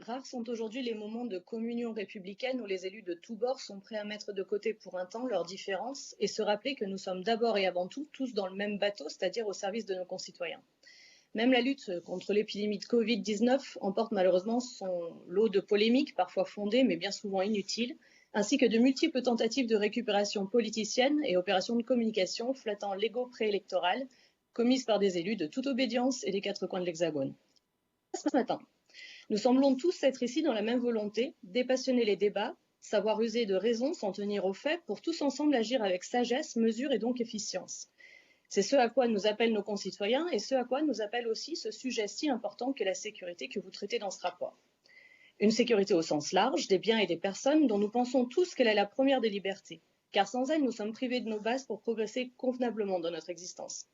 Rares sont aujourd'hui les moments de communion républicaine où les élus de tous bords sont prêts à mettre de côté pour un temps leurs différences et se rappeler que nous sommes d'abord et avant tout tous dans le même bateau, c'est-à-dire au service de nos concitoyens. Même la lutte contre l'épidémie de Covid-19 emporte malheureusement son lot de polémiques, parfois fondées mais bien souvent inutiles, ainsi que de multiples tentatives de récupération politicienne et opérations de communication flattant l'ego préélectoral commises par des élus de toute obédience et des quatre coins de l'Hexagone. Ce matin, nous semblons tous être ici dans la même volonté, dépassionner les débats, savoir user de raison, s'en tenir aux faits, pour tous ensemble agir avec sagesse, mesure et donc efficience. C'est ce à quoi nous appellent nos concitoyens et ce à quoi nous appelle aussi ce sujet si important qu'est la sécurité que vous traitez dans ce rapport. Une sécurité au sens large, des biens et des personnes dont nous pensons tous qu'elle est la première des libertés, car sans elle, nous sommes privés de nos bases pour progresser convenablement dans notre existence.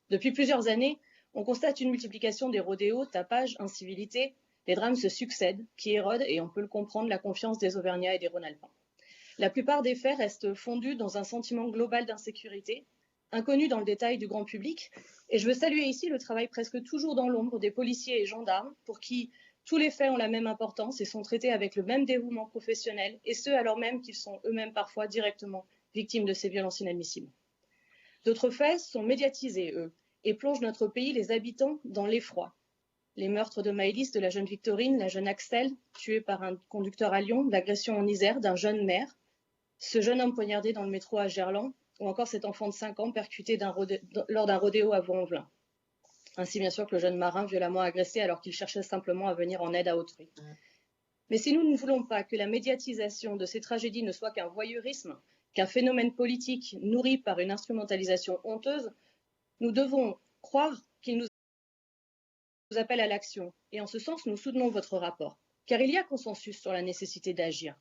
Depuis plusieurs années, on constate une multiplication des rodéos, tapages, incivilités. Les drames se succèdent, qui érodent, et on peut le comprendre, la confiance des Auvergnats et des Rhône-Alpins. La plupart des faits restent fondus dans un sentiment global d'insécurité, inconnu dans le détail du grand public, et je veux saluer ici le travail presque toujours dans l'ombre des policiers et gendarmes, pour qui tous les faits ont la même importance et sont traités avec le même dévouement professionnel, et ce alors même qu'ils sont eux-mêmes parfois directement victimes de ces violences inadmissibles. D'autres faits sont médiatisés, eux, et plongent notre pays, les habitants, dans l'effroi. Les meurtres de Maëlys, de la jeune Victorine, la jeune Axel, tuée par un conducteur à Lyon, l'agression en Isère d'un jeune maire, ce jeune homme poignardé dans le métro à Gerland, ou encore cet enfant de 5 ans percuté lors d'un rodéo à Vaux-en-Velin. Ainsi bien sûr que le jeune marin violemment agressé alors qu'il cherchait simplement à venir en aide à autrui. Mais si nous ne voulons pas que la médiatisation de ces tragédies ne soit qu'un voyeurisme, qu'un phénomène politique nourri par une instrumentalisation honteuse, nous devons croire qu'il nous appelle à l'action. Et en ce sens, nous soutenons votre rapport. Car il y a consensus sur la nécessité d'agir.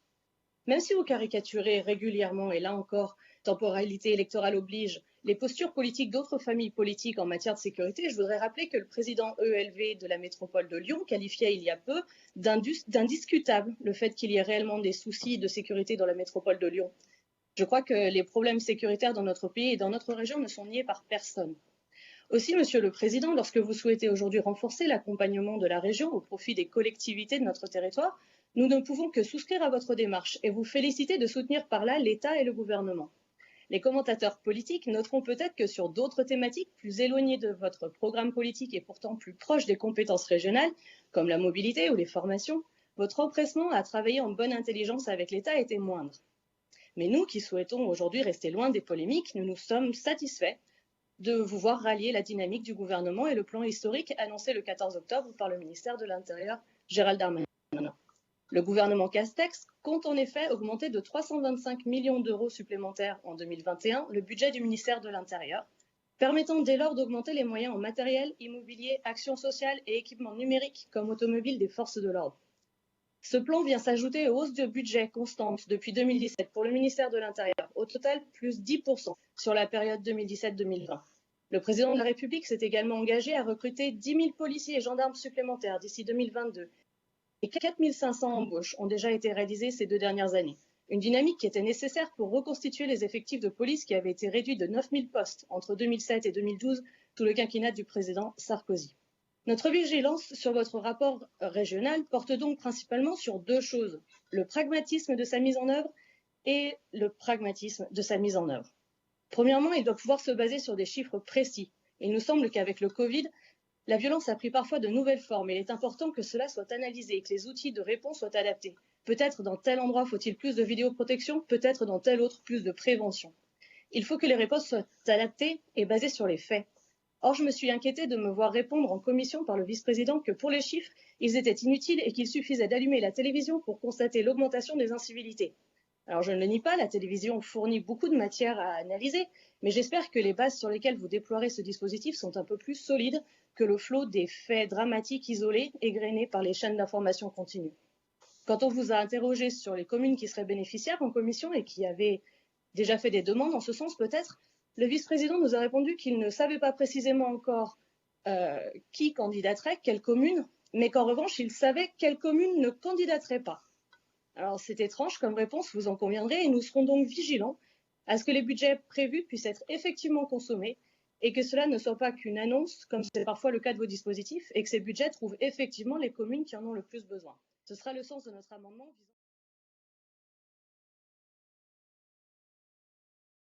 Même si vous caricaturez régulièrement, et là encore, temporalité électorale oblige, les postures politiques d'autres familles politiques en matière de sécurité, je voudrais rappeler que le président EELV de la métropole de Lyon qualifiait il y a peu d'indiscutable le fait qu'il y ait réellement des soucis de sécurité dans la métropole de Lyon. Je crois que les problèmes sécuritaires dans notre pays et dans notre région ne sont niés par personne. Aussi, Monsieur le Président, lorsque vous souhaitez aujourd'hui renforcer l'accompagnement de la région au profit des collectivités de notre territoire, nous ne pouvons que souscrire à votre démarche et vous féliciter de soutenir par là l'État et le gouvernement. Les commentateurs politiques noteront peut-être que sur d'autres thématiques plus éloignées de votre programme politique et pourtant plus proches des compétences régionales, comme la mobilité ou les formations, votre empressement à travailler en bonne intelligence avec l'État était moindre. Mais nous qui souhaitons aujourd'hui rester loin des polémiques, nous nous sommes satisfaits de vous voir rallier la dynamique du gouvernement et le plan historique annoncé le 14 octobre par le ministère de l'Intérieur, Gérald Darmanin. Le gouvernement Castex compte en effet augmenter de 325 millions d'euros supplémentaires en 2021 le budget du ministère de l'Intérieur, permettant dès lors d'augmenter les moyens en matériel, immobilier, actions sociales et équipements numériques comme automobiles des forces de l'ordre. Ce plan vient s'ajouter aux hausses de budget constantes depuis 2017 pour le ministère de l'Intérieur, au total plus 10% sur la période 2017-2020. Le président de la République s'est également engagé à recruter 10 000 policiers et gendarmes supplémentaires d'ici 2022 et 4 500 embauches ont déjà été réalisées ces 2 dernières années. Une dynamique qui était nécessaire pour reconstituer les effectifs de police qui avaient été réduits de 9 000 postes entre 2007 et 2012 sous le quinquennat du président Sarkozy. Notre vigilance sur votre rapport régional porte donc principalement sur 2 choses, le pragmatisme de sa mise en œuvre et le pragmatisme de sa mise en œuvre. Premièrement, il doit pouvoir se baser sur des chiffres précis. Il nous semble qu'avec le Covid, la violence a pris parfois de nouvelles formes et il est important que cela soit analysé et que les outils de réponse soient adaptés. Peut-être dans tel endroit faut-il plus de vidéoprotection, peut-être dans tel autre plus de prévention. Il faut que les réponses soient adaptées et basées sur les faits. Or, je me suis inquiétée de me voir répondre en commission par le vice-président que pour les chiffres, ils étaient inutiles et qu'il suffisait d'allumer la télévision pour constater l'augmentation des incivilités. Alors, je ne le nie pas, la télévision fournit beaucoup de matière à analyser, mais j'espère que les bases sur lesquelles vous déploierez ce dispositif sont un peu plus solides que le flot des faits dramatiques isolés égrenés par les chaînes d'information continue. Quand on vous a interrogé sur les communes qui seraient bénéficiaires en commission et qui avaient déjà fait des demandes en ce sens peut-être, le vice-président nous a répondu qu'il ne savait pas précisément encore qui candidaterait, quelle commune, mais qu'en revanche, il savait quelle commune ne candidaterait pas. Alors c'est étrange comme réponse, vous en conviendrez, et nous serons donc vigilants à ce que les budgets prévus puissent être effectivement consommés et que cela ne soit pas qu'une annonce, comme c'est parfois le cas de vos dispositifs, et que ces budgets trouvent effectivement les communes qui en ont le plus besoin. Ce sera le sens de notre amendement visant